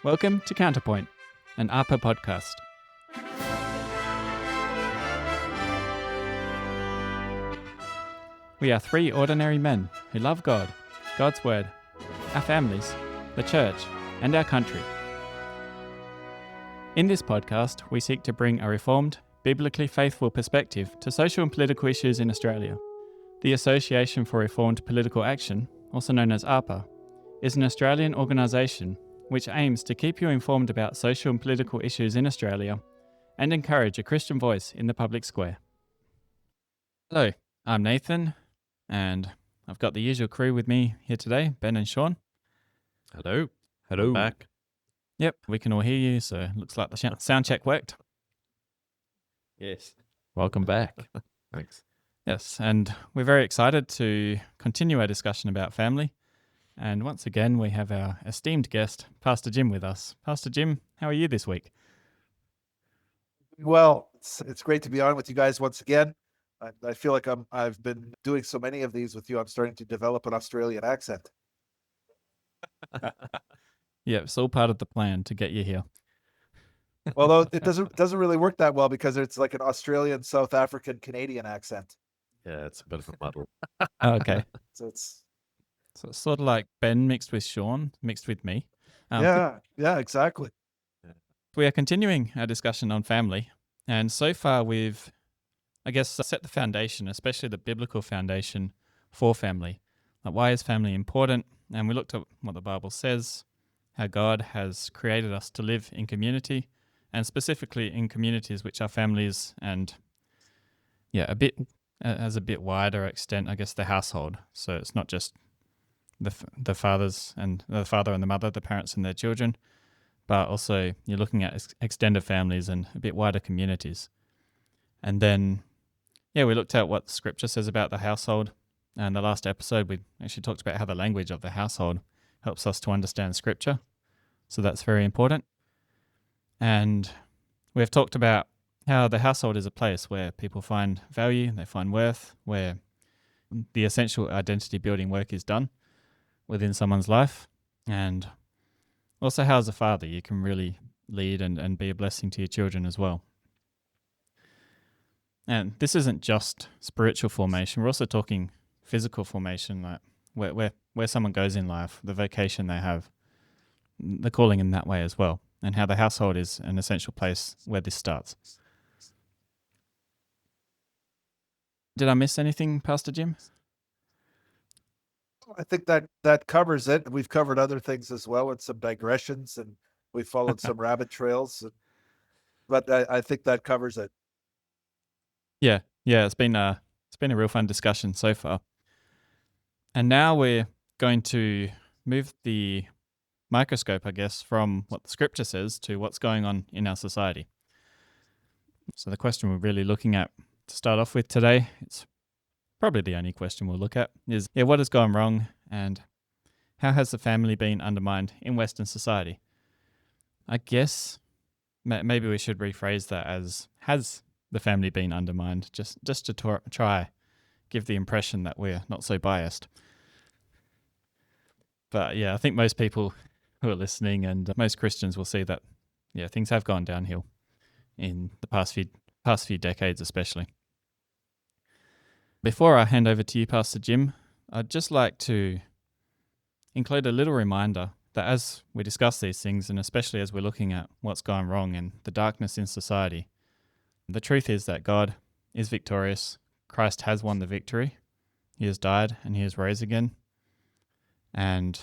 Welcome to Counterpoint, an ARPA podcast. We are three ordinary men who love God, God's Word, our families, the church, and our country. In this podcast, we seek to bring a reformed, biblically faithful perspective to social and political issues in Australia. The Association for Reformed Political Action, also known as ARPA, is an Australian organisation which aims to keep you informed about social and political issues in Australia and encourage a Christian voice in the public square. Hello, I'm Nathan, and I've got the usual crew with me here today, Ben and Sean. Hello. Hello. Back. Yep, we can all hear you, so it looks like the sound check worked. Yes. Welcome back. Thanks. Yes, and we're very excited to continue our discussion about family. And once again, we have our esteemed guest, Pastor Jim, with us. Pastor Jim, how are you this week? Well, it's great to be on with you guys once again. I feel like I've been doing so many of these with you. I'm starting to develop an Australian accent. Yeah, it's all part of the plan to get you here. Although it doesn't really work that well because it's like an Australian, South African, Canadian accent. Yeah, it's a bit of a muddle. Okay. So it's Sort of like Ben mixed with Sean, mixed with me. yeah, exactly. We are continuing our discussion on family. And so far we've, I guess, set the foundation, especially the biblical foundation for family. Like, why is family important? And we looked at what the Bible says, how God has created us to live in community, and specifically in communities which are families and, as a bit wider extent, I guess, the household. So it's not just the fathers and the father and the mother, the parents and their children, but also you're looking at extended families and a bit wider communities. And then, we looked at what Scripture says about the household. And the last episode, we actually talked about how the language of the household helps us to understand Scripture. So that's very important. And we've talked about how the household is a place where people find value, they find worth, where the essential identity building work is done within someone's life. And also how as a father you can really lead and be a blessing to your children as well. And this isn't just spiritual formation, we're also talking physical formation, like where someone goes in life, the vocation they have, the calling in that way as well, and how the household is an essential place where this starts. Did I miss anything, Pastor Jim? I think that covers it. We've covered other things as well and some digressions, and we followed some rabbit trails. But I think that covers it. Yeah, it's been a real fun discussion so far. And now we're going to move the microscope, I guess, from what the Scripture says to what's going on in our society. So the question we're really looking at to start off with today, it's probably the only question we'll look at, is what has gone wrong and how has the family been undermined in Western society? I guess maybe we should rephrase that as, has the family been undermined, just to try give the impression that we're not so biased. But I think most people who are listening and most Christians will see that things have gone downhill in the past few decades especially. Before I hand over to you, Pastor Jim, I'd just like to include a little reminder that as we discuss these things, and especially as we're looking at what's gone wrong and the darkness in society, the truth is that God is victorious. Christ has won the victory. He has died and he has rose again. And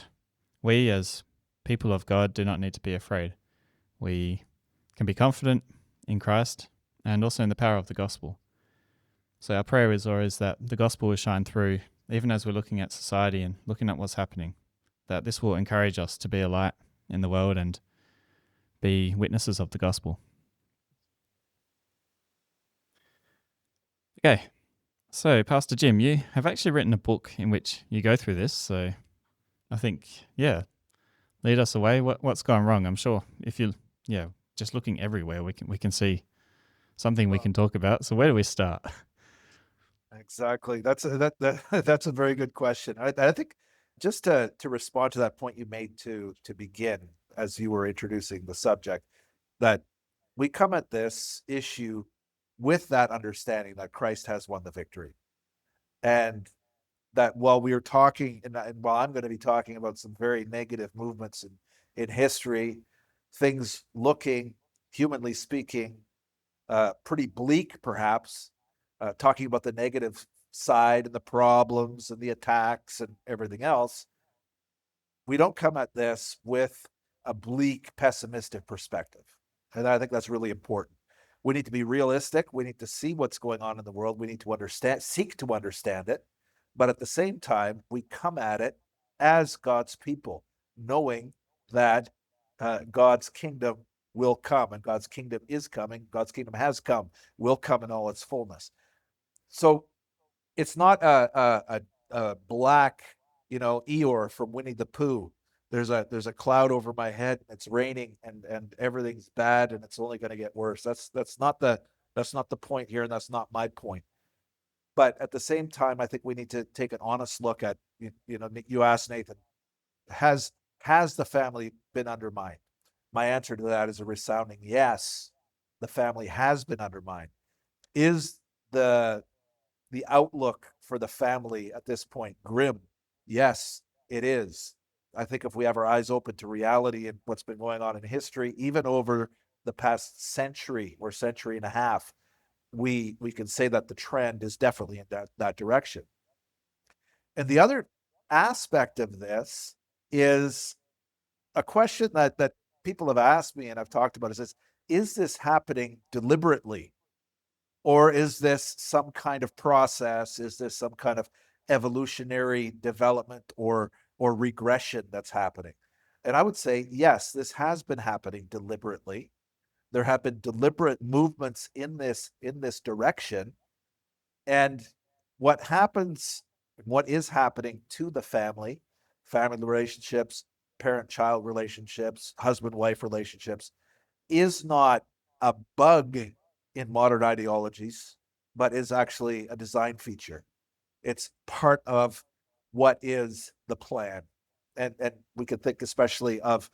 we as people of God do not need to be afraid. We can be confident in Christ and also in the power of the gospel. So our prayer is always that the gospel will shine through, even as we're looking at society and looking at what's happening, that this will encourage us to be a light in the world and be witnesses of the gospel. Okay, so Pastor Jim, you have actually written a book in which you go through this, so I think, lead us away. What's gone wrong? I'm sure if you, just looking everywhere, we can see something we can talk about. So where do we start? Exactly. That's a very good question. I think just to respond to that point you made to begin, as you were introducing the subject, that we come at this issue with that understanding that Christ has won the victory. And that while we are talking, and while I'm going to be talking about some very negative movements in history, things looking, humanly speaking, pretty bleak, perhaps, talking about the negative side and the problems and the attacks and everything else, we don't come at this with a bleak, pessimistic perspective. And I think that's really important. We need to be realistic. We need to see what's going on in the world. We need to understand, seek to understand it. But at the same time, we come at it as God's people, knowing that God's kingdom will come, and God's kingdom is coming. God's kingdom has come, will come in all its fullness. So it's not a black, Eeyore from Winnie the Pooh. There's a cloud over my head. It's raining and everything's bad and it's only going to get worse. That's not the point here, and that's not my point. But at the same time, I think we need to take an honest look at, you asked Nathan, has the family been undermined? My answer to that is a resounding yes. The family has been undermined. Is the outlook for the family at this point grim? Yes, it is. I think if we have our eyes open to reality and what's been going on in history, even over the past century or century and a half, we can say that the trend is definitely in that direction. And the other aspect of this is a question that people have asked me and I've talked about is this happening deliberately? Or is this some kind of process? Is this some kind of evolutionary development or regression that's happening? And I would say, yes, this has been happening deliberately. There have been deliberate movements in this direction. And what is happening to the family relationships, parent-child relationships, husband-wife relationships, is not a bug in modern ideologies, but is actually a design feature. It's part of what is the plan. And we can think especially of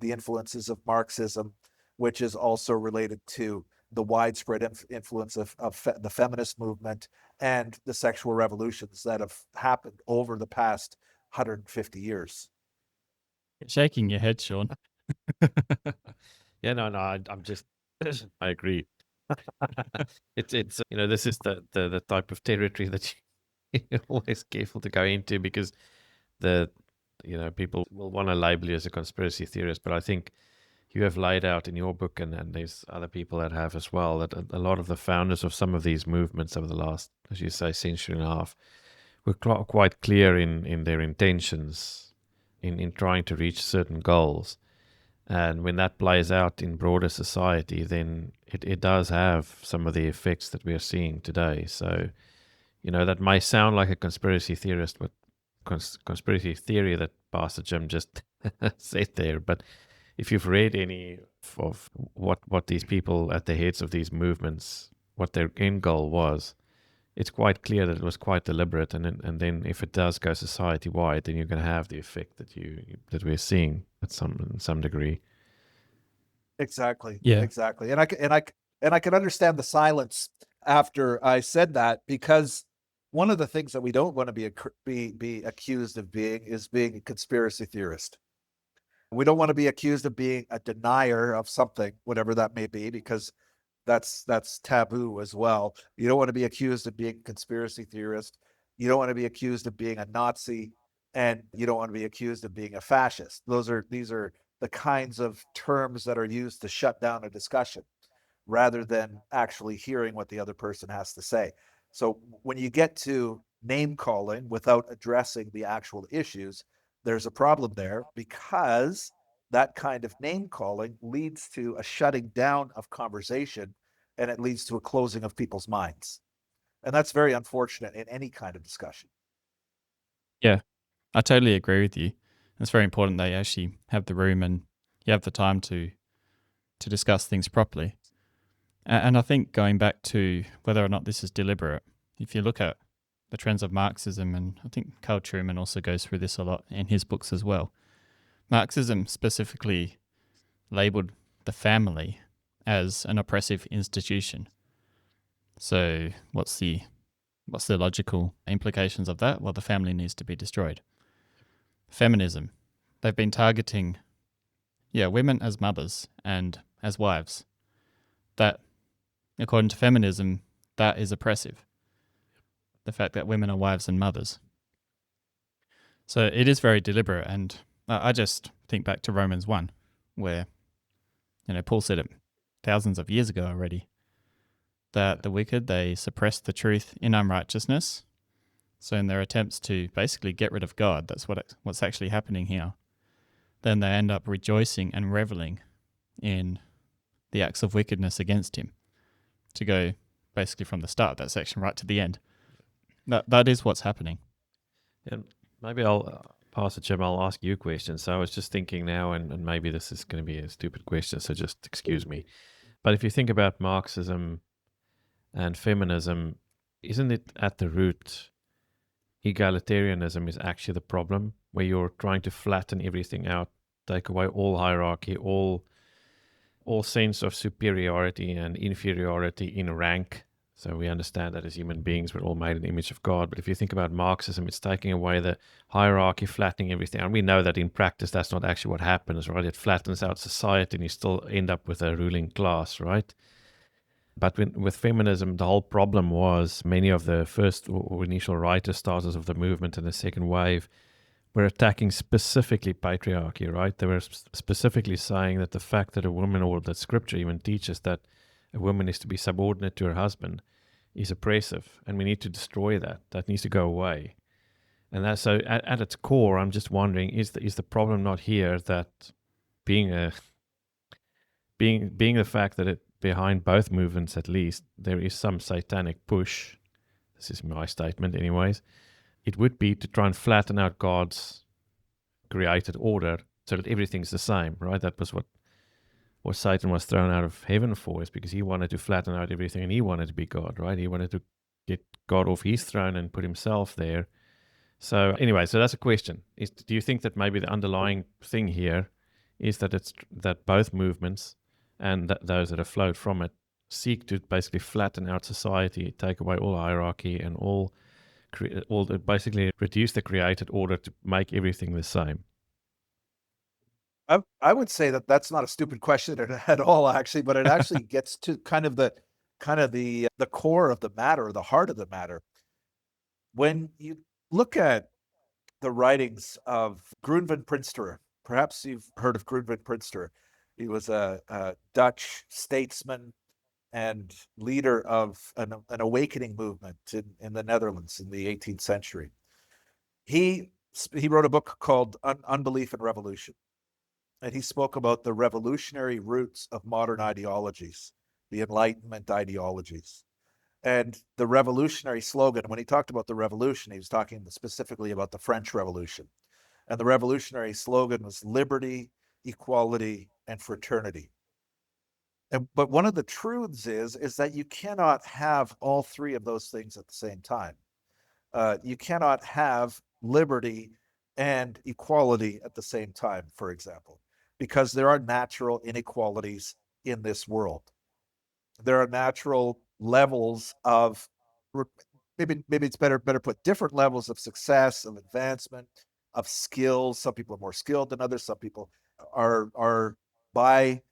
the influences of Marxism, which is also related to the widespread influence of the feminist movement and the sexual revolutions that have happened over the past 150 years. You're shaking your head, Sean. Yeah, no, I'm just, I agree. It's this is the type of territory that you're always careful to go into, because people will want to label you as a conspiracy theorist, but I think you have laid out in your book, and there's other people that have as well, that a lot of the founders of some of these movements over the last, as you say, century and a half, were quite clear in their intentions in trying to reach certain goals. And when that plays out in broader society, then it does have some of the effects that we are seeing today. So, that may sound like a conspiracy theorist, but conspiracy theory that Pastor Jim just said there. But if you've read any of what these people at the heads of these movements, what their end goal was, it's quite clear that it was quite deliberate. And then if it does go society wide, then you're going to have the effect that we're seeing at some degree. Exactly. Yeah. Exactly. And I can understand the silence after I said that, because one of the things that we don't want to be accused of being is being a conspiracy theorist. We don't want to be accused of being a denier of something, whatever that may be, because that's taboo as well. You don't want to be accused of being a conspiracy theorist. You don't want to be accused of being a Nazi, and you don't want to be accused of being a fascist. These are the kinds of terms that are used to shut down a discussion rather than actually hearing what the other person has to say. So when you get to name calling without addressing the actual issues, there's a problem there, because that kind of name calling leads to a shutting down of conversation, and it leads to a closing of people's minds. And that's very unfortunate in any kind of discussion. Yeah, I totally agree with you. It's very important that you actually have the room and you have the time to discuss things properly. And I think going back to whether or not this is deliberate, if you look at the trends of Marxism, and I think Carl Trueman also goes through this a lot in his books as well. Marxism specifically labeled the family as an oppressive institution. So what's the logical implications of that? Well, the family needs to be destroyed. Feminism. They've been targeting, women as mothers and as wives. That, according to feminism, that is oppressive. The fact that women are wives and mothers. So it is very deliberate, and I just think back to Romans 1, where, Paul said it thousands of years ago already, that the wicked, they suppress the truth in unrighteousness. So in their attempts to basically get rid of God, that's what's actually happening here, then they end up rejoicing and reveling in the acts of wickedness against him, to go basically from the start of that section right to the end. That is what's happening. And maybe Pastor Jim, I'll ask you a question. So I was just thinking now, and maybe this is going to be a stupid question, so just excuse me. But if you think about Marxism and feminism, isn't it at the root egalitarianism is actually the problem, where you're trying to flatten everything out, take away all hierarchy, all sense of superiority and inferiority in rank. So we understand that as human beings, we're all made in the image of God. But if you think about Marxism, it's taking away the hierarchy, flattening everything. And we know that in practice, that's not actually what happens, right? It flattens out society and you still end up with a ruling class, right? But with feminism, the whole problem was many of the first or initial writers, starters of the movement and the second wave, were attacking specifically patriarchy, right? They were specifically saying that the fact that a woman, or that scripture even teaches that a woman is to be subordinate to her husband, is oppressive, and we need to destroy that. That needs to go away. And that's so at its core, I'm just wondering, is the problem not here that being the fact that behind both movements, at least, there is some satanic push. This is my statement anyways. It would be to try and flatten out God's created order so that everything's the same, right? That was what Satan was thrown out of heaven for, is because he wanted to flatten out everything and he wanted to be God, right? He wanted to get God off his throne and put himself there. So anyway, so that's a question. Do you think that maybe the underlying thing here is that both movements and those that have flowed from it seek to basically flatten out society, take away all hierarchy and all basically reduce the created order to make everything the same? I would say that that's not a stupid question at all, actually, but it actually gets to kind of the core of the matter, or the heart of the matter. When you look at the writings of Groen Prinsterer, perhaps you've heard of Groen Prinsterer. He was a Dutch statesman and leader of an awakening movement in the Netherlands in the 18th century. He wrote a book called Unbelief and Revolution. And he spoke about the revolutionary roots of modern ideologies, the Enlightenment ideologies. And the revolutionary slogan, when he talked about the revolution, he was talking specifically about the French Revolution. And the revolutionary slogan was liberty, equality, and fraternity. But one of the truths is that you cannot have all three of those things at the same time. You cannot have liberty and equality at the same time, for example, because there are natural inequalities in this world. There are natural levels of, maybe it's better put, different levels of success, of advancement, of skills. Some people are more skilled than others. Some people are by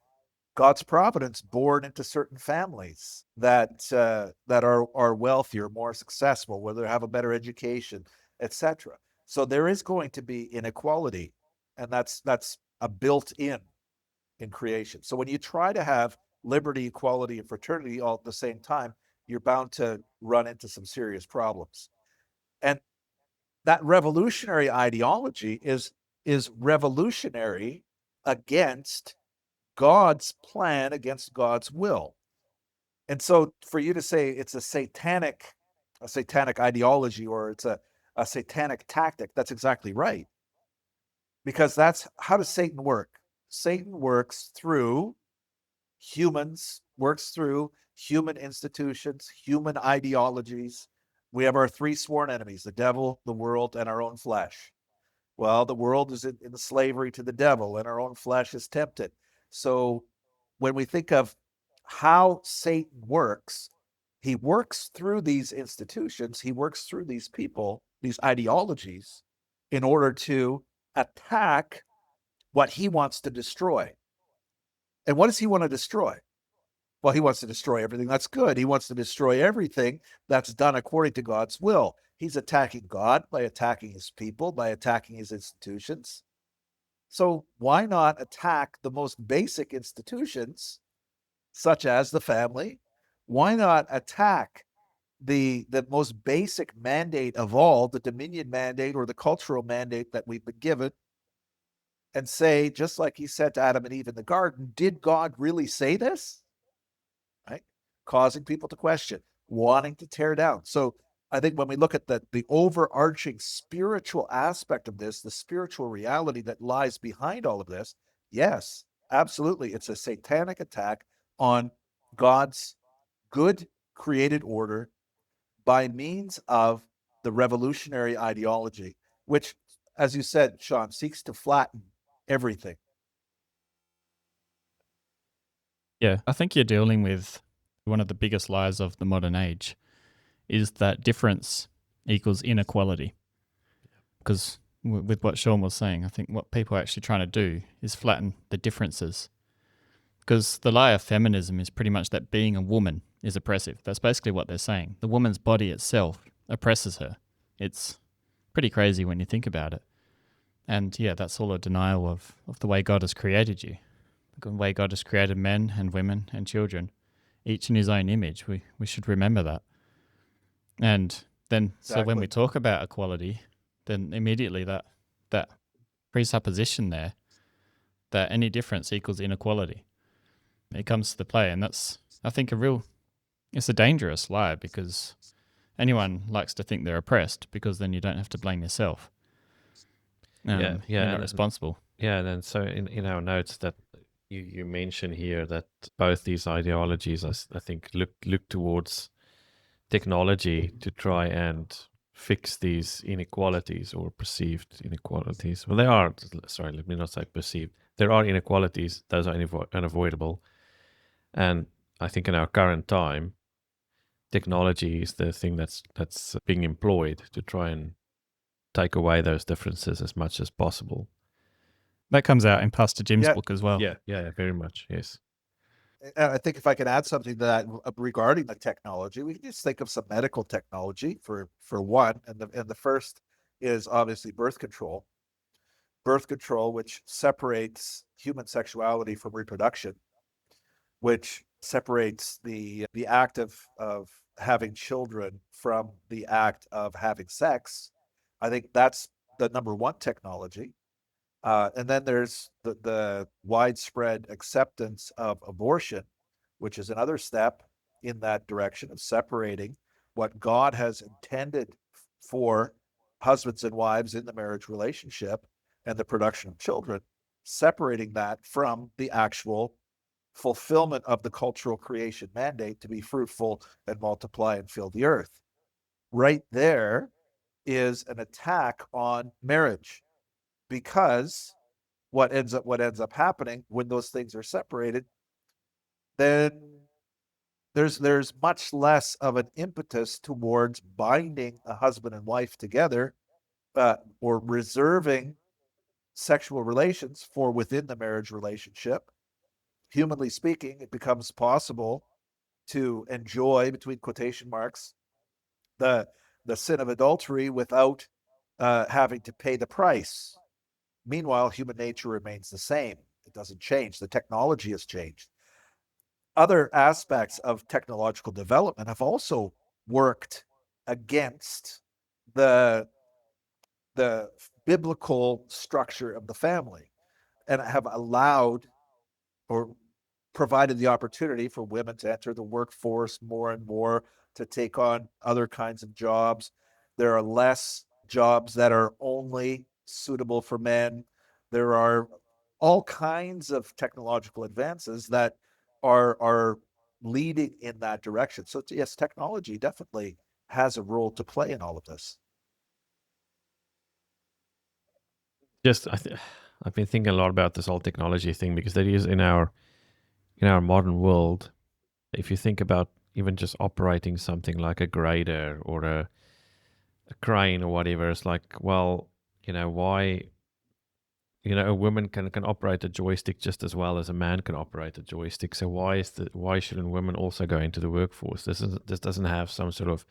God's providence born into certain families that are wealthier, more successful, where they have a better education, etc. So there is going to be inequality, and that's a built-in creation. So when you try to have liberty, equality, and fraternity all at the same time, you're bound to run into some serious problems. And that revolutionary ideology is revolutionary against God's plan, against God's will. And so for you to say it's a satanic ideology, or it's a satanic tactic, that's exactly right. Because that's how does Satan work? Satan works through humans, works through human institutions, human ideologies. We have our three sworn enemies: the devil, the world, and our own flesh. Well, the world is in slavery to the devil, and our own flesh is tempted. So when we think of how Satan works, he works through these institutions, he works through these people, these ideologies, in order to attack what he wants to destroy. And what does he want to destroy? Well, he wants to destroy everything that's good. He wants to destroy everything that's done according to God's will. He's attacking God by attacking his people, by attacking his institutions. So why not attack the most basic institutions, such as the family? Why not attack the most basic mandate of all, the dominion mandate or the cultural mandate that we've been given, and say, just like he said to Adam and Eve in the garden, did God really say this? Right? Causing people to question, wanting to tear down. So I think when we look at the overarching spiritual aspect of this, the spiritual reality that lies behind all of this, yes, absolutely, it's a satanic attack on God's good created order by means of the revolutionary ideology, which, as you said, Sean, seeks to flatten everything. Yeah, I think you're dealing with one of the biggest lies of the modern age is that difference equals inequality. Because with what Sean was saying, I think what people are actually trying to do is flatten the differences. Because the lie of feminism is pretty much that being a woman is oppressive. That's basically what they're saying. The woman's body itself oppresses her. It's pretty crazy when you think about it. And yeah, that's all a denial of the way God has created you. The way God has created men and women and children, each in his own image. We should remember that. And then, so when we talk about equality, then immediately that presupposition there, that any difference equals inequality, it comes to the play. And that's, I think, it's a dangerous lie, because anyone likes to think they're oppressed, because then you don't have to blame yourself. You're not responsible. Yeah, and then so in our notes that you mention here that both these ideologies, I think, look towards technology to try and fix these inequalities or perceived inequalities. Well, let me not say perceived. There are inequalities, those are unavoidable. And I think in our current time, technology is the thing that's being employed to try and take away those differences as much as possible. That comes out in Pastor Jim's book as well. Yeah, very much, yes. And I think if I can add something to that regarding the technology, we can just think of some medical technology for one, and the first is obviously birth control. Birth control, which separates human sexuality from reproduction, which separates the act of having children from the act of having sex. I think that's the number one technology. And then there's the widespread acceptance of abortion, which is another step in that direction of separating what God has intended for husbands and wives in the marriage relationship and the production of children, separating that from the actual fulfillment of the cultural creation mandate to be fruitful and multiply and fill the earth. Right there is an attack on marriage, because what ends up happening when those things are separated, then there's much less of an impetus towards binding a husband and wife together, or reserving sexual relations for within the marriage relationship. Humanly speaking, it becomes possible to enjoy, between quotation marks, the sin of adultery without having to pay the price. Meanwhile, human nature remains the same. It doesn't change. The technology has changed. Other aspects of technological development have also worked against the biblical structure of the family, and have allowed or provided the opportunity for women to enter the workforce more and more, to take on other kinds of jobs. There are less jobs that are only suitable for men. There are all kinds of technological advances that are leading in that direction. So yes, technology definitely has a role to play in all of this. I've been thinking a lot about this whole technology thing, because that is in our modern world. If you think about even just operating something like a grader or a crane or whatever, it's like, well, why, a woman can operate a joystick just as well as a man can operate a joystick. So why shouldn't women also go into the workforce? This doesn't have some sort of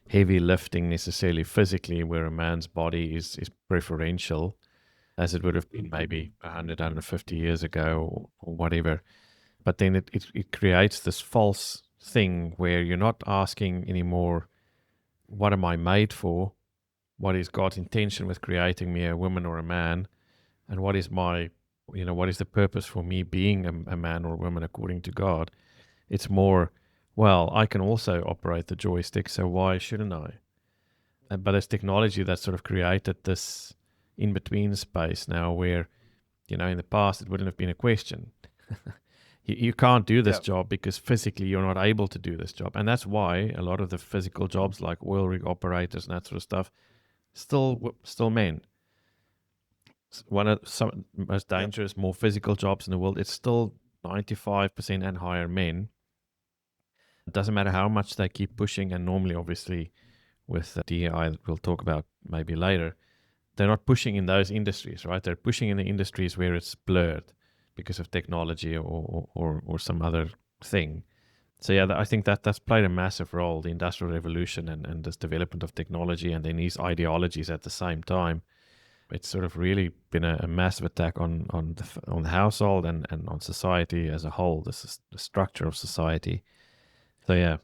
heavy lifting necessarily physically, where a man's body is preferential, as it would have been maybe 100, 150 years ago, or whatever. But then it creates this false thing where you're not asking anymore, what am I made for? What is God's intention with creating me, a woman or a man? And what is what is the purpose for me being a man or a woman according to God? It's more, well, I can also operate the joystick, so why shouldn't I? But it's technology that sort of created this in-between space now where, in the past, it wouldn't have been a question. You can't do this job because physically you're not able to do this job. And that's why a lot of the physical jobs like oil rig operators and that sort of stuff, still men. One of some most dangerous, more physical jobs in the world, it's still 95% and higher men. It doesn't matter how much they keep pushing, and normally, obviously, with DEI that we'll talk about maybe later, they're not pushing in those industries, right? They're pushing in the industries where it's blurred because of technology or some other thing. So yeah, I think that's played a massive role, the Industrial Revolution and this development of technology, and then these ideologies at the same time. It's sort of really been a massive attack on the household and on society as a whole. This is the structure of society. So yeah.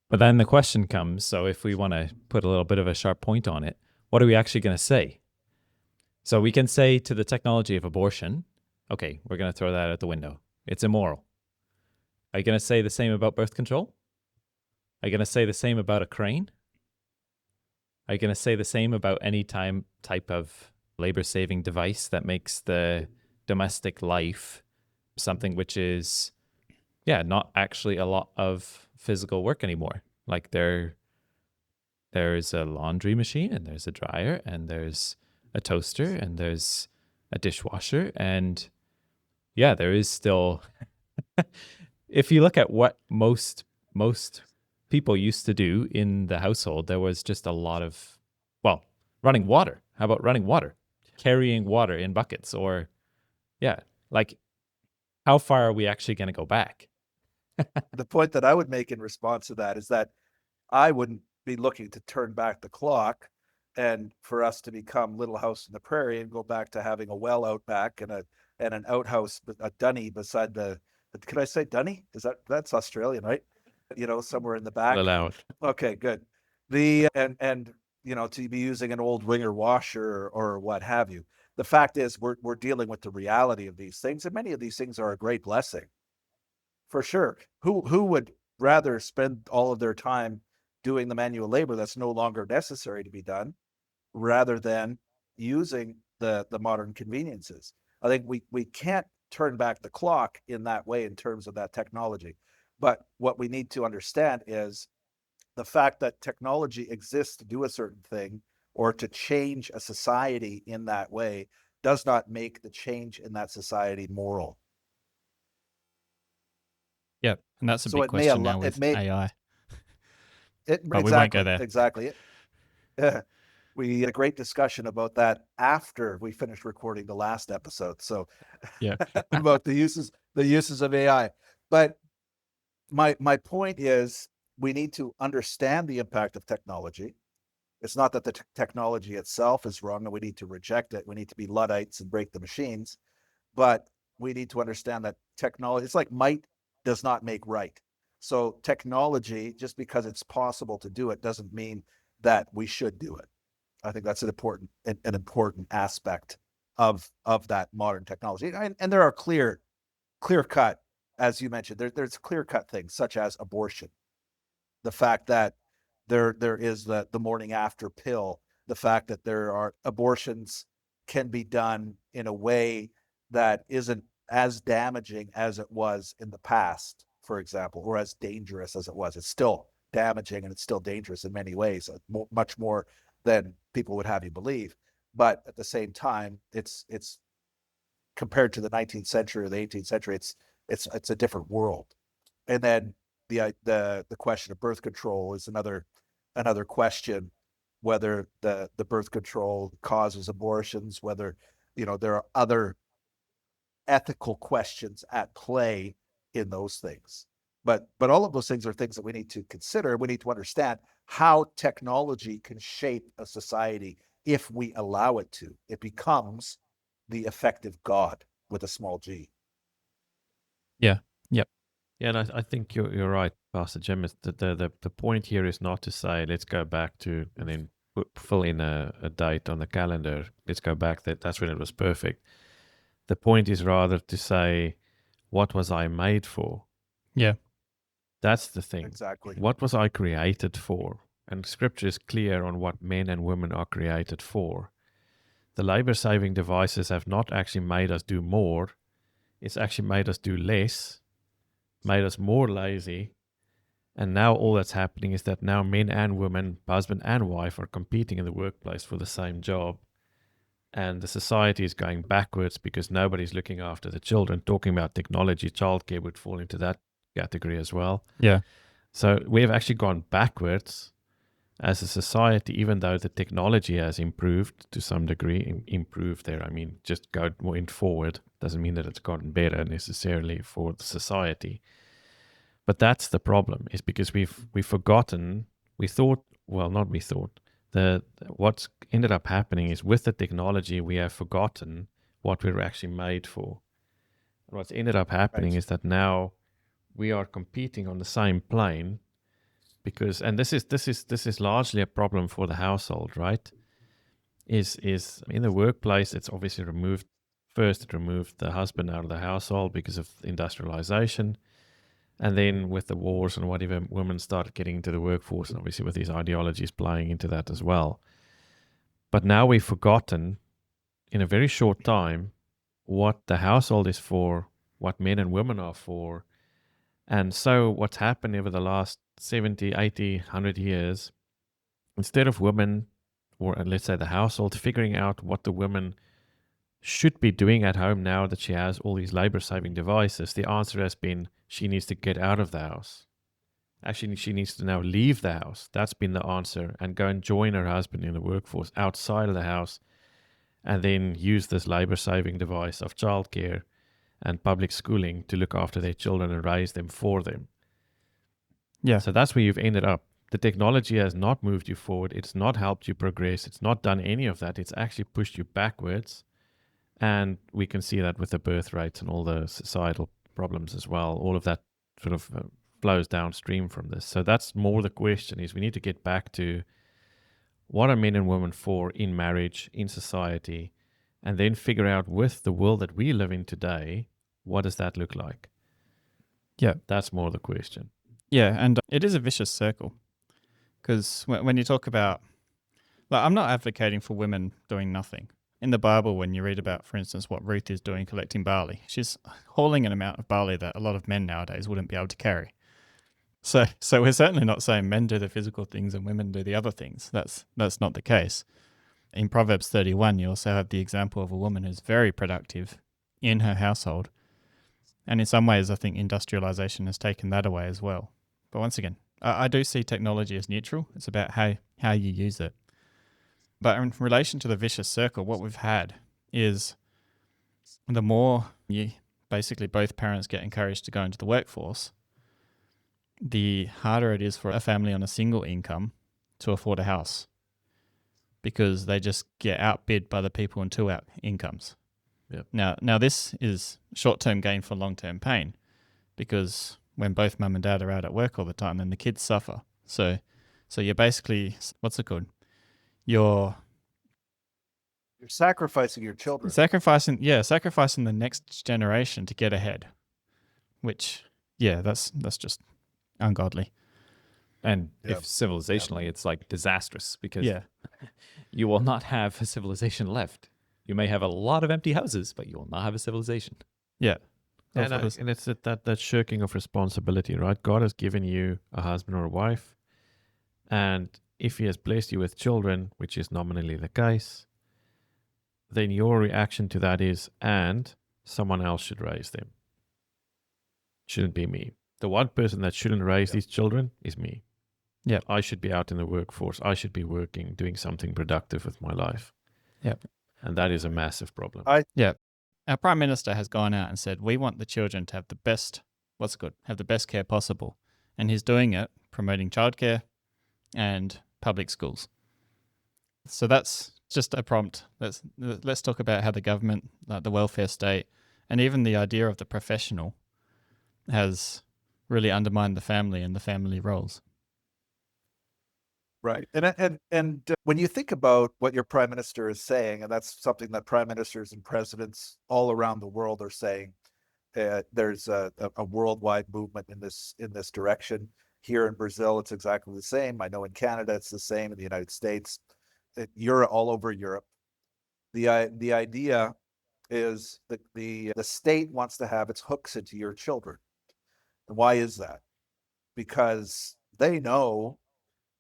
But then the question comes, so if we want to put a little bit of a sharp point on it, what are we actually going to say? So we can say to the technology of abortion, okay, we're going to throw that out the window. It's immoral. Are you going to say the same about birth control? Are you going to say the same about a crane? Are you going to say the same about any type of labor-saving device that makes the domestic life something which is, not actually a lot of physical work anymore? Like there's a laundry machine, and there's a dryer, and there's a toaster, and there's a dishwasher, and there is still. If you look at what most people used to do in the household, there was just a lot of, running water. How about running water? Carrying water in buckets, or, like, how far are we actually going to go back? The point that I would make in response to that is that I wouldn't be looking to turn back the clock and for us to become Little House on the Prairie and go back to having a well out back and an outhouse, a dunny beside the. Could I say dunny? That's Australian, right? Somewhere in the back. Allowed. Okay, good. And to be using an old wringer washer or what have you. The fact is, we're dealing with the reality of these things, and many of these things are a great blessing, for sure. Who would rather spend all of their time doing the manual labor that's no longer necessary to be done, rather than using the modern conveniences? I think we can't turn back the clock in that way in terms of that technology. But what we need to understand is the fact that technology exists to do a certain thing or to change a society in that way does not make the change in that society moral. Yeah, and that's a So big question now with AI. But we won't go there. Exactly. We had a great discussion about that after we finished recording the last episode. So Yeah. about the uses of AI. But my point is, we need to understand the impact of technology. It's not that the technology itself is wrong and we need to reject it. We need to be Luddites and break the machines. But we need to understand that technology, it's like might does not make right. So technology, just because it's possible to do it, doesn't mean that we should do it. I think that's an important aspect of that modern technology. And there are clear cut, as you mentioned, there's clear cut things such as abortion. The fact that there is the morning after pill, the fact that there are abortions can be done in a way that isn't as damaging as it was in the past, for example, or as dangerous as it was. It's still damaging and it's still dangerous in many ways, much more than people would have you believe. But at the same time, it's compared to the 19th century or the 18th century, it's a different world. And then the question of birth control is another question, whether the birth control causes abortions, whether there are other ethical questions at play in those things. But all of those things are things that we need to consider. We need to understand how technology can shape a society if we allow it to. It becomes the effective God with a small g. Yeah. Yep. Yeah, and I think you're right, Pastor Jim. Is that the point here is not to say let's go back to and then fill in a date on the calendar. Let's go back that's when it was perfect. The point is rather to say, what was I made for? Yeah. That's the thing. Exactly. What was I created for? And Scripture is clear on what men and women are created for. The labor-saving devices have not actually made us do more. It's actually made us do less, made us more lazy. And now all that's happening is that now men and women, husband and wife, are competing in the workplace for the same job. And the society is going backwards because nobody's looking after the children. Talking about technology, childcare would fall into that category as well. Yeah. So we have actually gone backwards as a society, even though the technology has improved to some degree. Improved there, I mean, just went forward. Doesn't mean that it's gotten better necessarily for the society. But that's the problem, is because we've forgotten. What's ended up happening is with the technology, we have forgotten what we were actually made for. And what's ended up happening is that now we are competing on the same plane because, and this is largely a problem for the household, right? Is in the workplace, it's obviously removed. First, it removed the husband out of the household because of industrialization. And then with the wars and whatever, women started getting into the workforce, and obviously with these ideologies playing into that as well. But now we've forgotten in a very short time what the household is for, what men and women are for. And so what's happened over the last 70, 80, 100 years, instead of women, or let's say the household, figuring out what the woman should be doing at home now that she has all these labor-saving devices, the answer has been she needs to get out of the house. Actually, she needs to now leave the house. That's been the answer, and go and join her husband in the workforce outside of the house, and then use this labor-saving device of childcare and public schooling to look after their children and raise them for them. Yeah. So that's where you've ended up. The technology has not moved you forward. It's not helped you progress. It's not done any of that. It's actually pushed you backwards. And we can see that with the birth rates and all the societal problems as well. All of that sort of flows downstream from this. So that's more the question, is we need to get back to what are men and women for in marriage, in society, and then figure out with the world that we live in today, what does that look like? Yeah. That's more the question. Yeah, and it is a vicious circle. Because when you talk about, like, I'm not advocating for women doing nothing. In the Bible, when you read about, for instance, what Ruth is doing collecting barley, she's hauling an amount of barley that a lot of men nowadays wouldn't be able to carry. So we're certainly not saying men do the physical things and women do the other things. That's not the case. In Proverbs 31, you also have the example of a woman who's very productive in her household. And in some ways, I think industrialization has taken that away as well. But once again, I do see technology as neutral. It's about how you use it. But in relation to the vicious circle, what we've had is the more basically both parents get encouraged to go into the workforce, the harder it is for a family on a single income to afford a house, because they just get outbid by the people on two incomes. Yep. Now this is short-term gain for long-term pain, because when both mum and dad are out at work all the time, then the kids suffer. So you're basically, what's it called? You're sacrificing your children. Sacrificing the next generation to get ahead, which, that's just ungodly. And if civilizationally, it's like disastrous, because you will not have a civilization left. You may have a lot of empty houses, but you will not have a civilization. Yeah. And it's that shirking of responsibility, right? God has given you a husband or a wife, and if he has blessed you with children, which is nominally the case, then your reaction to that is, and someone else should raise them. Shouldn't be me. The one person that shouldn't raise these children is me. Yeah. I should be out in the workforce. I should be working, doing something productive with my life. Yeah. And that is a massive problem. Our Prime Minister has gone out and said, we want the children to have the best, have the best care possible. And he's doing it, promoting childcare and public schools. So that's just a prompt. Let's talk about how the government, the welfare state, and even the idea of the professional has really undermined the family and the family roles. Right. And when you think about what your prime minister is saying, and that's something that prime ministers and presidents all around the world are saying, there's a worldwide movement in this direction. Here in Brazil, it's exactly the same. I know in Canada, it's the same. In the United States, Europe, all over Europe. The idea is that the state wants to have its hooks into your children. And why is that? Because they know,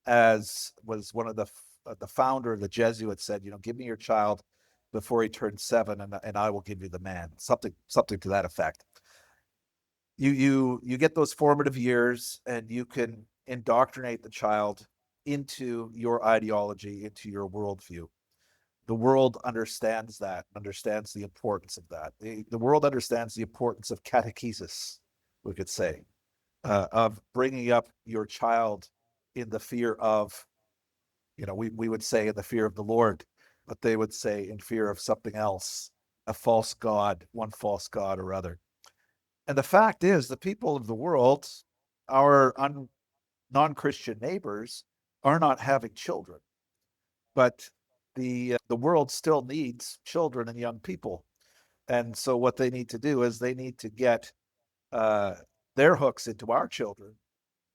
as was one of the founder of the Jesuits said, give me your child before he turns 7, and I will give you the man. Something to that effect. You get those formative years, and you can indoctrinate the child into your ideology, into your worldview. The world understands that, understands the importance of that. The world understands the importance of catechesis, we could say, of bringing up your child in the fear of, we would say in the fear of the Lord, but they would say in fear of something else, a false god, one false god or other. And the fact is, the people of the world, our non-Christian neighbors, are not having children. But the world still needs children and young people. And so what they need to do is they need to get their hooks into our children,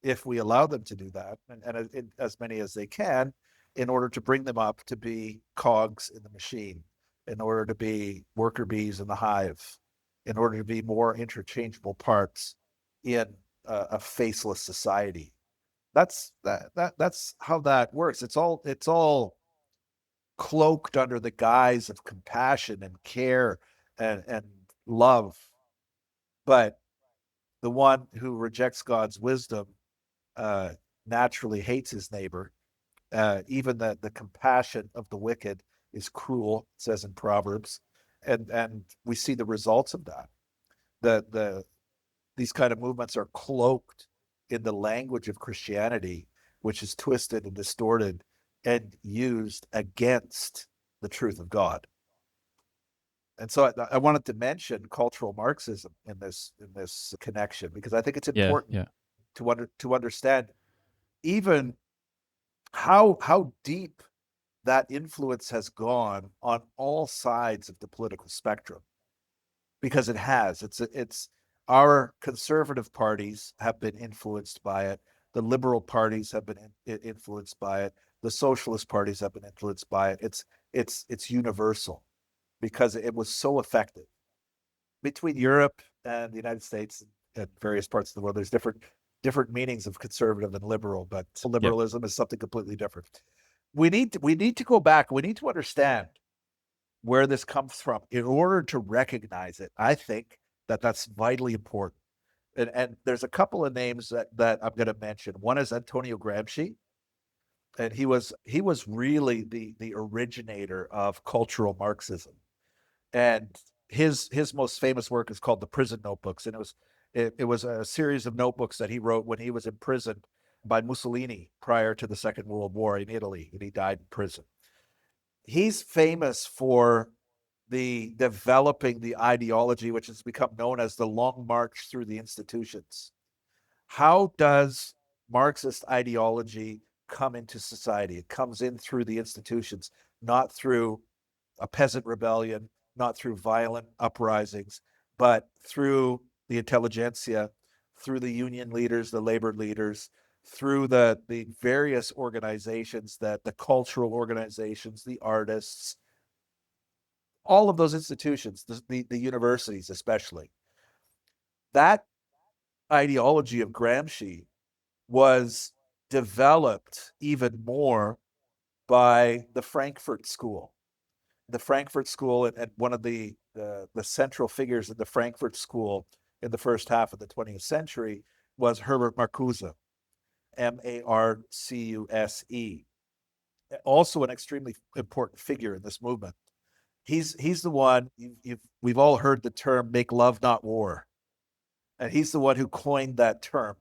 if we allow them to do that, and as many as they can, in order to bring them up to be cogs in the machine, in order to be worker bees in the hive, in order to be more interchangeable parts in a faceless society. That's how that works. It's all cloaked under the guise of compassion and care and love. But the one who rejects God's wisdom naturally hates his neighbor. Even the compassion of the wicked is cruel, it says in Proverbs, and we see the results of that. These kind of movements are cloaked in the language of Christianity, which is twisted and distorted and used against the truth of God. And so I wanted to mention cultural Marxism in this connection, because I think it's important to understand even how deep that influence has gone on all sides of the political spectrum, because it has. It's our conservative parties have been influenced by it. The liberal parties have been influenced by it. The socialist parties have been influenced by it. It's universal, because it was so effective. Between Europe and the United States and various parts of the world, there's different meanings of conservative and liberal, but liberalism is something completely different. We need to go back. We need to understand where this comes from in order to recognize it. I think that's vitally important. And there's a couple of names that I'm going to mention. One is Antonio Gramsci, and he was really the originator of cultural Marxism. And his most famous work is called The Prison Notebooks, and it was a series of notebooks that he wrote when he was imprisoned by Mussolini prior to the Second World War in Italy, and he died in prison. He's famous for developing the ideology which has become known as the Long March through the institutions. How does Marxist ideology come into society? It comes in through the institutions, not through a peasant rebellion, not through violent uprisings, but through the intelligentsia, through the union leaders, the labor leaders, through the various organizations, the cultural organizations, the artists, all of those institutions, the universities especially. That ideology of Gramsci was developed even more by the Frankfurt School. The Frankfurt School, and one of the the central figures in the Frankfurt School in the first half of the 20th century was Herbert Marcuse, Marcuse, also an extremely important figure in this movement. He's the one, we've all heard the term "make love, not war," and he's the one who coined that term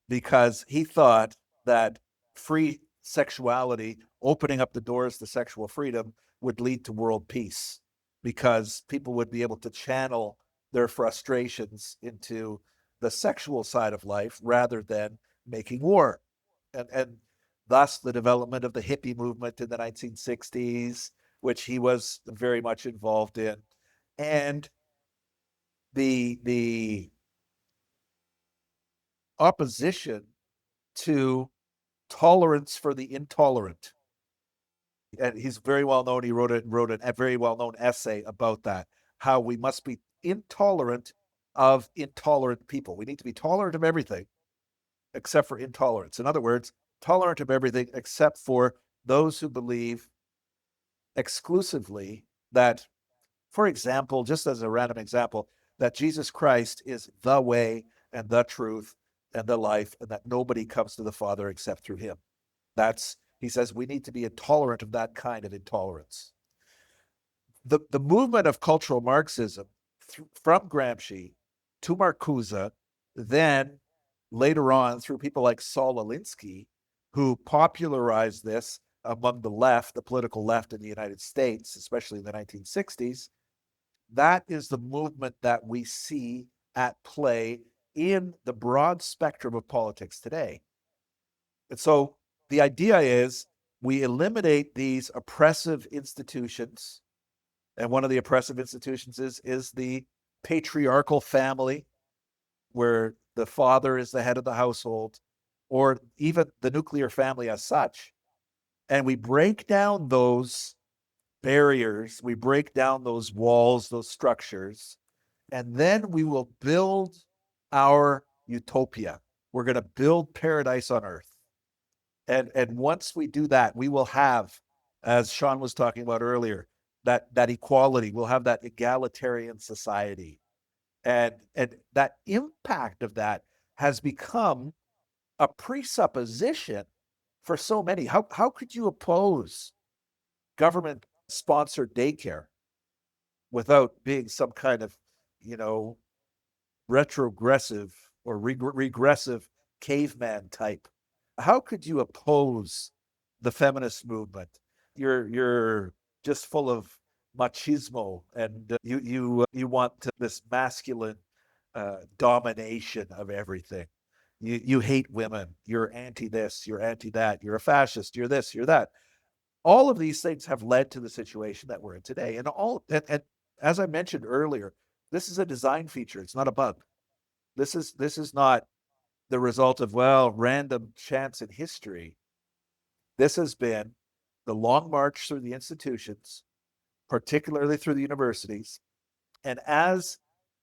because he thought that free sexuality, opening up the doors to sexual freedom, would lead to world peace, because people would be able to channel their frustrations into the sexual side of life rather than making war. And thus the development of the hippie movement in the 1960s, which he was very much involved in, and the opposition to tolerance for the intolerant. And he's very well known. He wrote a very well known essay about that, how we must be intolerant of intolerant people. We need to be tolerant of everything except for intolerance. In other words, tolerant of everything except for those who believe exclusively that, for example, just as a random example, that Jesus Christ is the way and the truth and the life, and that nobody comes to the Father except through him. He says we need to be intolerant of that kind of intolerance. The movement of cultural Marxism from Gramsci to Marcuse, then later on through people like Saul Alinsky, who popularized this among the left, the political left in the United States, especially in the 1960s, that is the movement that we see at play in the broad spectrum of politics today. And so the idea is we eliminate these oppressive institutions. And one of the oppressive institutions is the patriarchal family, where the father is the head of the household, or even the nuclear family as such. And we break down those barriers, we break down those walls, those structures, and then we will build our utopia. We're going to build paradise on earth. And once we do that, we will have, as Sean was talking about earlier, that equality. We'll have that egalitarian society. And that impact of that has become a presupposition for so many. How could you oppose government-sponsored daycare without being some kind of, retrogressive or regressive caveman type? How could you oppose the feminist movement? You're just full of machismo, and you want this masculine domination of everything. You hate women. You're anti this. You're anti that. You're a fascist. You're this. You're that. All of these things have led to the situation that we're in today. And as I mentioned earlier, this is a design feature. It's not a bug. This is not the result of, random chance in history. This has been the long march through the institutions, particularly through the universities. And as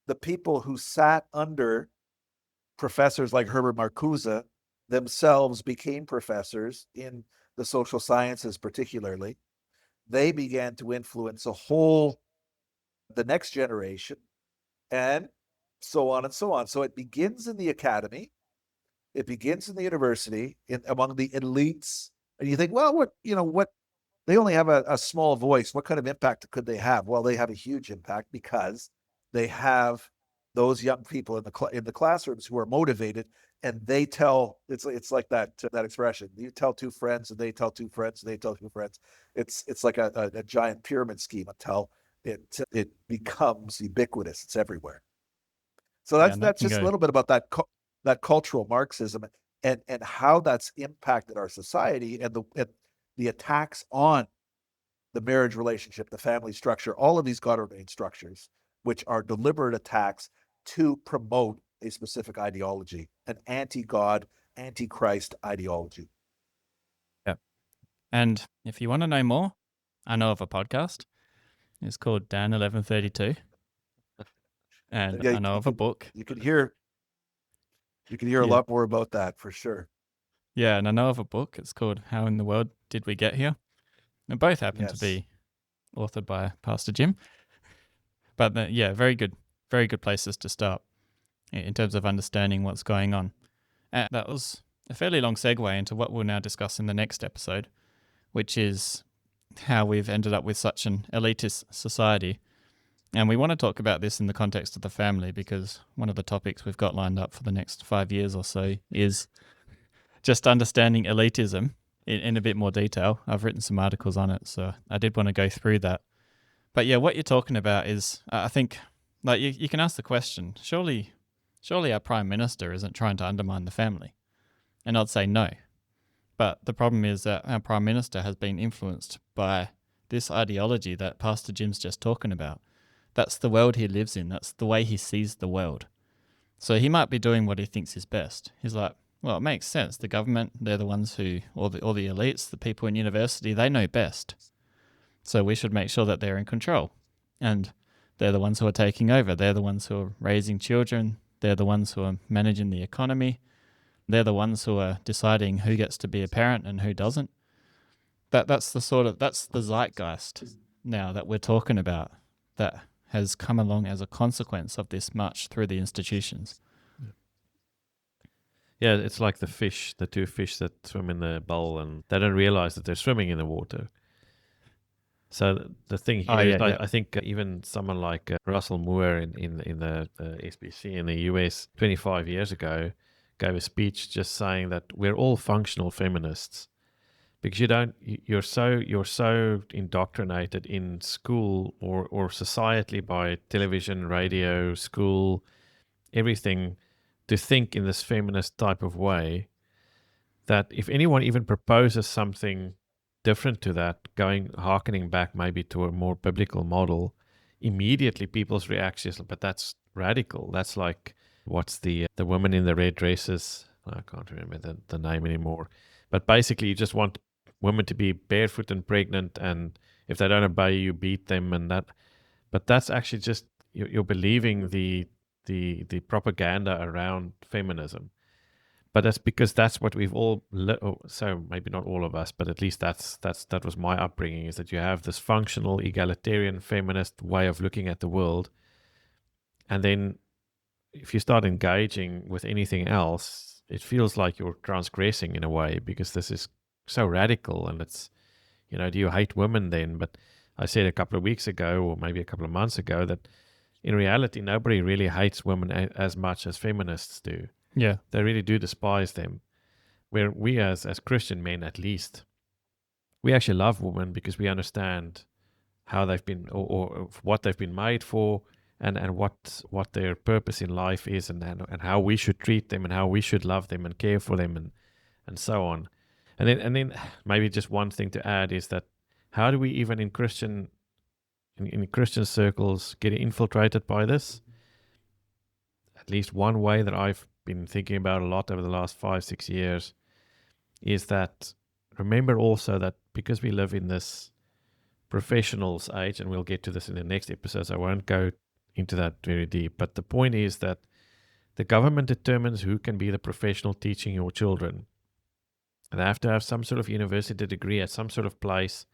the people who sat under professors like Herbert Marcuse themselves became professors in the social sciences particularly, they began to influence the next generation, and so on and so on. So it begins in the academy. It begins in the university, among the elites. And you think, what they only have a small voice. What kind of impact could they have? Well, they have a huge impact because they have those young people in the classrooms who are motivated, and they tell. It's like that expression. You tell two friends, and they tell two friends, and they tell two friends. It's like a giant pyramid scheme until it becomes ubiquitous. It's everywhere. So that's just a little bit about that cultural Marxism and how that's impacted our society, and the attacks on the marriage relationship, the family structure, all of these God-ordained structures, which are deliberate attacks to promote a specific ideology, an anti-God, anti-Christ ideology. Yeah. And if you want to know more, I know of a podcast. It's called Dan 1132. And I know of a book. You can hear a lot more about that for sure. Yeah, and I know of a book. It's called How in the World Did We Get Here? And both happen to be authored by Pastor Jim. But very good places to start in terms of understanding what's going on. And that was a fairly long segue into what we'll now discuss in the next episode, which is how we've ended up with such an elitist society. And we want to talk about this in the context of the family, because one of the topics we've got lined up for the next 5 years or so is just understanding elitism in a bit more detail. I've written some articles on it, so I did want to go through that. But yeah, what you're talking about is, I think, like you can ask the question, surely our Prime Minister isn't trying to undermine the family? And I'd say no. But the problem is that our Prime Minister has been influenced by this ideology that Pastor Jim's just talking about. That's the world he lives in. That's the way he sees the world. So he might be doing what he thinks is best. He's like, well, it makes sense. The government, they're the ones who, or the elites, the people in university, they know best. So we should make sure that they're in control. And they're the ones who are taking over. They're the ones who are raising children. They're the ones who are managing the economy. They're the ones who are deciding who gets to be a parent and who doesn't. That's the zeitgeist now that we're talking about, that has come along as a consequence of this march through the institutions. Yeah, it's like the two fish that swim in the bowl, and they don't realize that they're swimming in the water. So the thing here is, I think even someone like Russell Moore in the SBC in the US 25 years ago gave a speech just saying that we're all functional feminists, because you're so indoctrinated in school or society by television, radio, school, everything, to think in this feminist type of way, that if anyone even proposes something different to that, harkening back maybe to a more biblical model, immediately people's reaction is, but that's radical. That's like, what's the woman in the red dresses? I can't remember the name anymore. But basically, you just want women to be barefoot and pregnant, and if they don't obey you, beat them, and that. But that's actually just you're believing the propaganda around feminism. But that's because that's what we've all so maybe not all of us, but at least that was my upbringing, is that you have this functional egalitarian feminist way of looking at the world, and then if you start engaging with anything else, it feels like you're transgressing in a way, because this is so radical. And it's, do you hate women then? But I said a couple of weeks ago, or maybe a couple of months ago, that in reality nobody really hates women as much as feminists do. Yeah, they really do despise them. Where we as Christian men, at least, we actually love women because we understand how they've been, or what they've been made for, and what their purpose in life is, and how we should treat them, and how we should love them and care for them, and so on. And then maybe just one thing to add is that, how do we even in Christian circles get infiltrated by this? At least one way that I've been thinking about a lot over the last 5-6 years is that, remember also that because we live in this professionals age, and we'll get to this in the next episode, so I won't go into that very deep, but the point is that the government determines who can be the professional teaching your children. And they have to have some sort of university degree at some sort of place.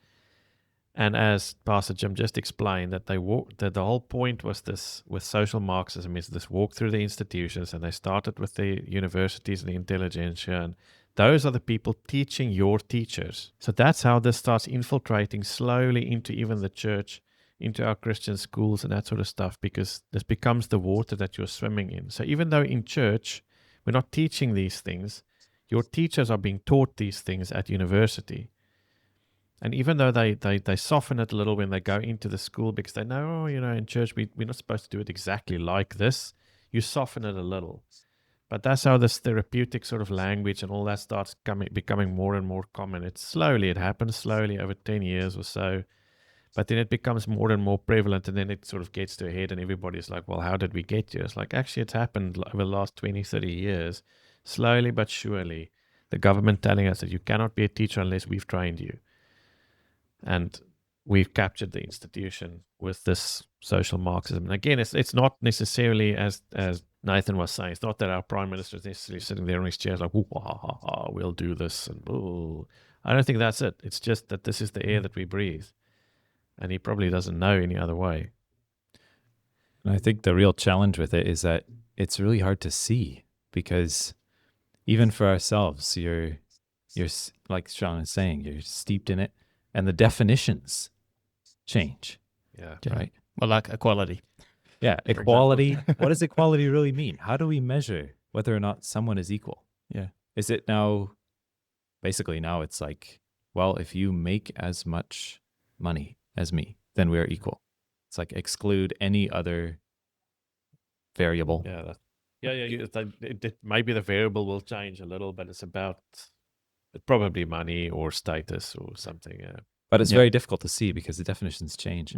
And as Pastor Jim just explained, that the whole point was this with social Marxism, is this walk through the institutions, and they started with the universities and the intelligentsia, and those are the people teaching your teachers. So that's how this starts infiltrating slowly into even the church, into our Christian schools and that sort of stuff, because this becomes the water that you're swimming in. So even though in church we're not teaching these things, your teachers are being taught these things at university. And even though they soften it a little when they go into the school, because they know, in church we're not supposed to do it exactly like this, you soften it a little. But that's how this therapeutic sort of language and all that starts becoming more and more common. It happens slowly over 10 years or so. But then it becomes more and more prevalent, and then it sort of gets to a head, and everybody's like, well, how did we get here? It's like, actually, it's happened over the last 20, 30 years, slowly but surely. The government telling us that you cannot be a teacher unless we've trained you. And we've captured the institution with this social Marxism. And again, it's not necessarily, as Nathan was saying, it's not that our prime minister is necessarily sitting there on his chair like, we'll do this. And I don't think that's it. It's just that this is the air that we breathe. And he probably doesn't know any other way. And I think the real challenge with it is that it's really hard to see, because even for ourselves, you're like Sean is saying, you're steeped in it, and the definitions change. Yeah. Right. Well, like equality. Yeah, For equality. What does equality really mean? How do we measure whether or not someone is equal? Yeah. Is it now, basically now it's like, well, if you make as much money as me, then we're equal. It's like exclude any other variable. Yeah. Maybe the variable will change a little, but it's about probably money or status or something. Yeah. But it's very difficult to see because the definitions change.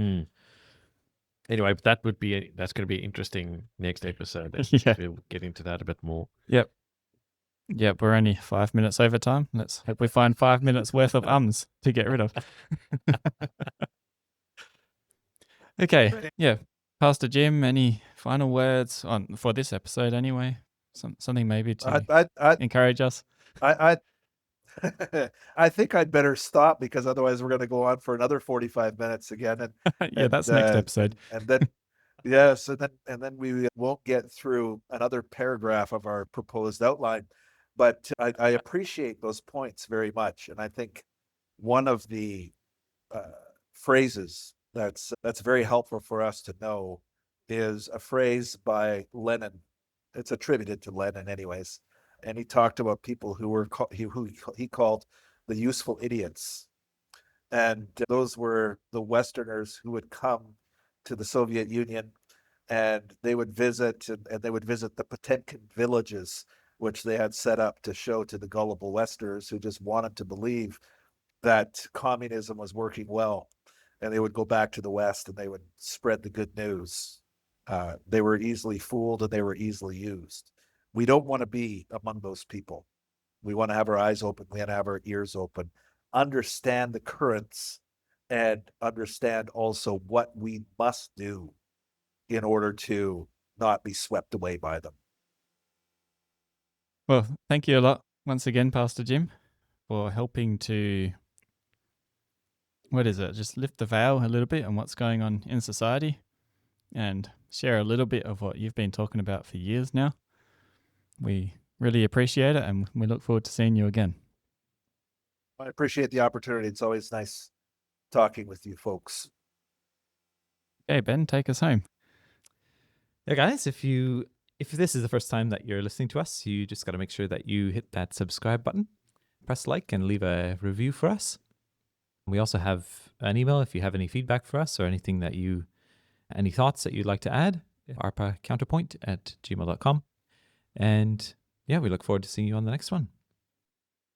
Anyway, that's going to be interesting next episode. Yeah. We'll get into that a bit more. Yep. We're only 5 minutes over time. Let's hope we find 5 minutes worth of ums to get rid of. Okay. Yeah. Pastor Jim, any final words for this episode anyway? Something maybe to encourage us? I I think I'd better stop, because otherwise we're going to go on for another 45 minutes again. And that's next episode. And then, yes, and then we won't get through another paragraph of our proposed outline. But I appreciate those points very much. And I think one of the phrases that's very helpful for us to know is a phrase by Lenin. It's attributed to Lenin anyways. And he talked about people who were who he called the useful idiots. And those were the Westerners who would come to the Soviet Union, and they would visit, and they would visit the Potemkin villages, which they had set up to show to the gullible Westerners who just wanted to believe that communism was working well. And they would go back to the West and they would spread the good news. They were easily fooled and they were easily used. We don't want to be among those people. We want to have our eyes open. We want to have our ears open, understand the currents, and understand also what we must do in order to not be swept away by them. Well, thank you a lot once again, Pastor Jim, for helping to, just lift the veil a little bit on what's going on in society and share a little bit of what you've been talking about for years now. We really appreciate it, and we look forward to seeing you again. I appreciate the opportunity. It's always nice talking with you folks. Okay, Ben, take us home. Yeah, guys, if this is the first time that you're listening to us, you just got to make sure that you hit that subscribe button, press like, and leave a review for us. We also have an email if you have any feedback for us or any thoughts that you'd like to add, arpacounterpoint@gmail.com. And yeah, we look forward to seeing you on the next one.